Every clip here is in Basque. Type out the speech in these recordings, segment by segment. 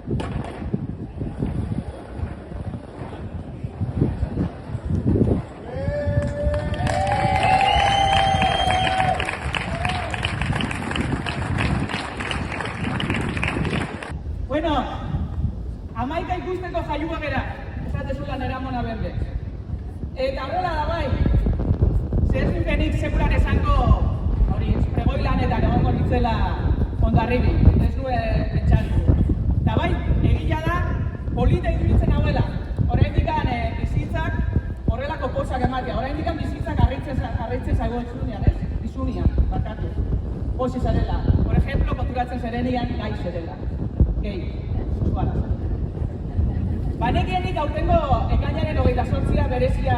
Bueno, amaika ikusteko jaiua gera, esatezula nera mona berde. Eta horrela da bai, zer zukenik seguran esango, hori, pregoilanetan egongo nintzela Hondarribi, ez nuen pentsatu. Eta bai, egila da, polita iruditzen hauela, oraindik bizitzak horrelako pozak ematea, oraindik bizitzak harritzen zaigo izunian, ez? Izunian, bakatu, posi zarela. Por ejemplo, konturatzen zerenian gai zerela. Gehi, zuzuara. Banekienik aurtengo ekainaren 28a berezia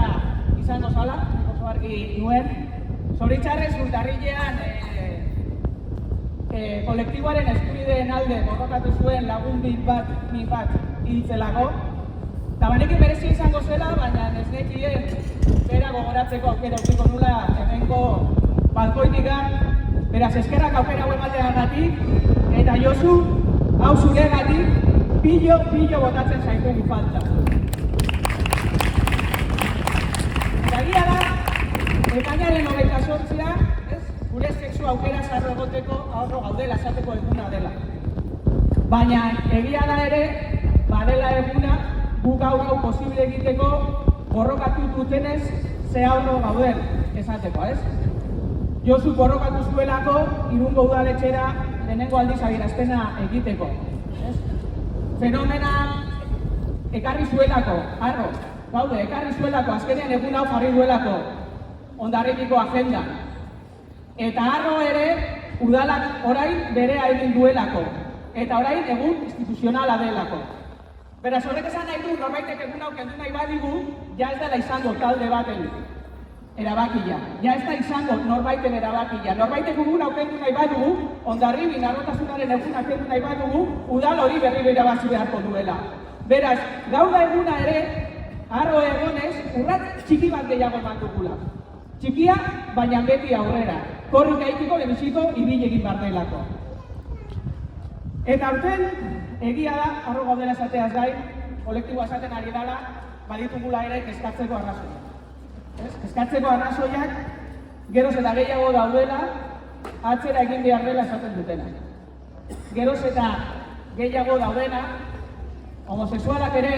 izango zala, oso argi nuen. Zoritxarrez Urtarrilean kolektiboaren eskubideen alde borrokatu zuen lagun min bat hiltzelako. Eta banekin berezia izango zela, baina ez nekien bera gogoratzeko aukera ukiko nula hemengo balkoitikan. Beraz, eskerrak aukera hau emateagatik, eta Josu, hau zuregatik, pillo botatzen zaitugu falta. Eta egia da, ekainaren 28a, gure sexu aukera zarro egoteko ahorro gaudela, esateko eguna dela. Baina egia da ere, badela eguna, gu gaur posible egiteko borrokatu dutenez ze ahorro gauden esateko, ez? Josu borrokatu zuelako Irungo udaletxera lehenengo aldiz adierazpena egiteko. Fenomena ekarri zuelako, harro, gaude, ekarri zuelako, azkenean egun hau jarri duelako Hondarribiko agenda. Eta harro ere, udalak orain berea egin duelako, eta orain egun instituzionala delako. Beraz, horrek esan nahi du, norbaitek egun hau kendu nahi badigu, ja ez dela izango talde baten erabakia. Ja ez da izango norbaiten erabakia. Norbaitek egun hau kendu nahi badugu, Hondarribi narrotasunaren egunak kendu nahi badugu, udal hori berriro irabazi beharko duela. Beraz, gaur da eguna ere, harro egonez, urrat txiki bat gehiago eman dugula. Txikia, baina beti aurrera. Korrika ikiko, lebiziko, ibili egin behar delako. Eta aurten, egia da, harro gaudela esateaz gain, kolektiboa esaten ari dela, baditugula ere kezkatzeko arrazoiak. Kezkatzeko arrazoiak, geroz eta gehiago daudela, atzera egin behar dela esaten dutena. Geroz eta gehiago daudena, homosexualak ere,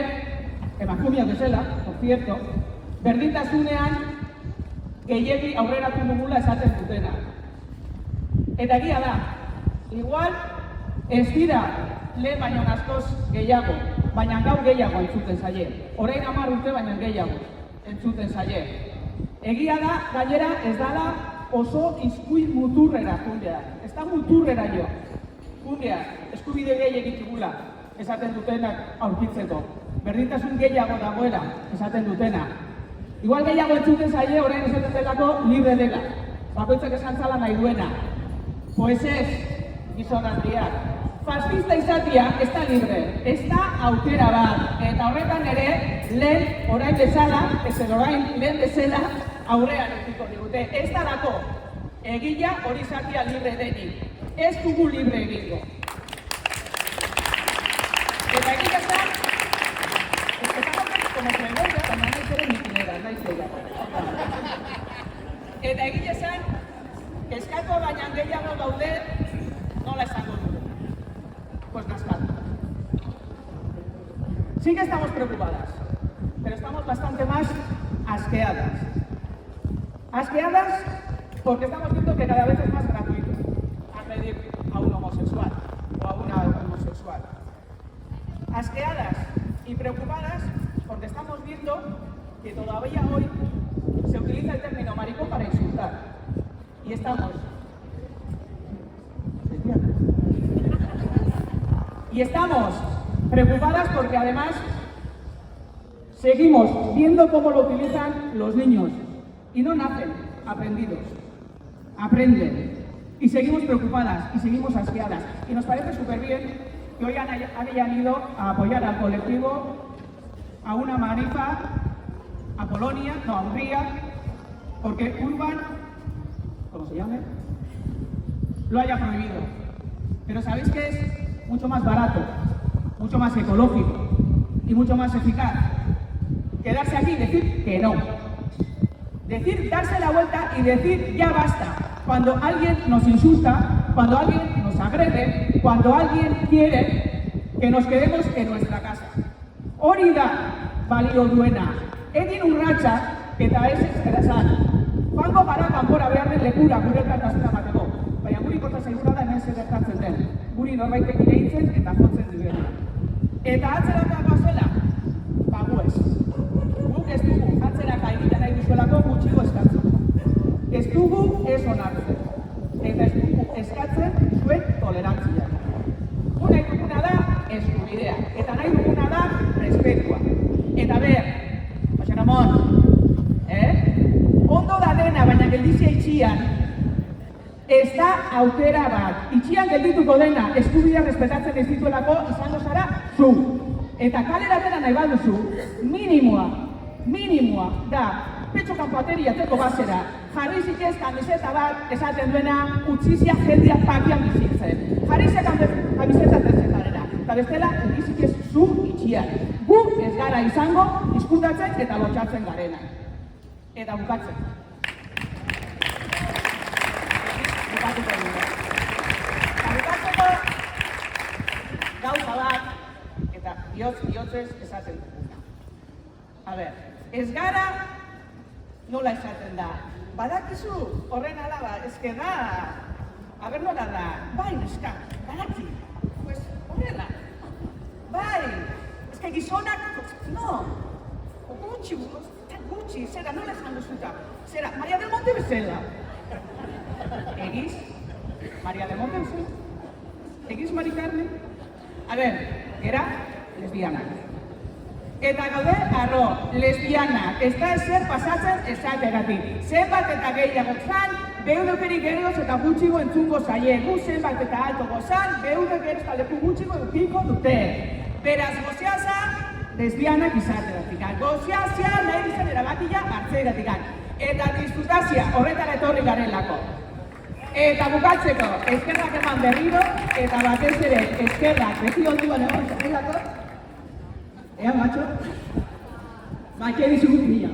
emakumeak bezala, por cierto, berdintasunean gehiegi aurreratu dugula esaten dutena. Eta egia da, igual ez dira lehen baino askoz gehiago, baina gaur gehiago entzuten zaie. Orain 10 urte baina gehiago entzuten zaie. Egia da, gainera ez dala oso izkuin muturrera jundea. Ez da muturrera jo. Jundea, eskubide gehi egitugula esaten dutenak aurkitzeko. Berdintasun gehiago dagoela esaten dutena. Igual gehiago entzuten zaie, orain esaten delako libre dela. Bakoitzak esan zala nahi duena. Pues ez, gizon handiak. Fascista izatia ez da libre, ez da aukera bat. Eta horretan ere, lehen orain bezala, lehen bezala aurrean eukiko digute. Ez da dako, egila hori izatia libre denik. Ez dugu libre egingo. Eta egila zan, como pregunta, baina nahi zeren mitinera, nahi zela. Eta egila zan, eskatu baina gehiago daude, nola esango dugu. Pues nazkatu. Sí que estamos preocupadas, pero estamos bastante más asqueadas. Asqueadas porque estamos viendo que cada vez es más gratuito agredir a un homosexual o a una homosexual. Asqueadas y preocupadas porque estamos viendo que todavía hoy se utiliza el término maricón para insultar. Y estamos preocupadas porque además seguimos viendo cómo lo utilizan los niños y no nacen aprendidos, aprenden y seguimos preocupadas y seguimos asqueadas y nos parece súper bien que hoy hayan ido a apoyar al colectivo a una manifa a Polonia, no, a Hungría, porque Urban, ¿cómo se llame?, lo haya prohibido. Pero ¿sabéis qué es? Mucho más barato mucho más ecológico y mucho más eficaz. Quedarse aquí y decir que no. Decir, darse la vuelta y decir ya basta. Cuando alguien nos insulta, cuando alguien nos agrede, cuando alguien quiere que nos quedemos en nuestra casa. Hori da balio duena. Egin urratsak eta ez ezerazan. Joango gara kanpora behar den lekura gure elkartasuna emateko. Baina guri kota zaiguna da hemen zer gertatzen den. Guri norbaitek ireitzen eta jotzen duena. Eta atzeraka zela, gu ez. Guk ez dugu atzeraka egiten nahi duzuelako gutxiko eskatzen. Ez dugu ez onartzen. Eta ez dugu eskatzen zuen tolerantzia. Gu nahi duguna da eskubidea. Eta nahi duguna da respetua. Eta ber, Jose Ramon, ondo da dena, baina geldizia itxian, ez da aukera bat. Itxian geldituko dena eskubidea respetatzen ez dituelako izango zara zu. Eta kalera dena nahi baduzu, minimoa da, petxo kanpoateri ateko bazera, jarrizik ez kamiseta bat esaten duena utzizia jendia pakian bizitzen. Jarrizik kamiseta terzetarera. Eta bestela, egizik ez zu itxian. Gu ez gara izango diskutatzen eta lotxatzen garena. Eta bukatzen. Bukatzeko gauza bat, eta bihotzez esaten duguna. A ber, ez gara nola esaten da. Badakizu horren alaba, ezke da, aber nola da, bai neska, badaki, pues horrela, bai, ezke gizonak, no, gutxi, zera, nola esan duzuta, zera, Maria del Monte bezala. Egiz, Maria del Monte bezala, egiz Mari Carmen, a ber, gera, lesbianak. Eta gaude, arro, lesbianak, ez da ezer pasatzen esategatik. Zenbat eta gehiago zan, beudekeri geroz eta gutxigo entzungo zaie. Gu zenbat eta alto gozan, beude geroz eta leku gutxigo edukiko dute. Beraz, goziaza, lesbianak izategatik. Goziazia nahi izan erabakia hartzegatik. Eta disfrutazia horretara etorri garelako. Eta bukatzeko, eskerrak eman berriro, eta batez ere, eskerrak beti onduan egon zarelako. Macho, ma che dice un mia.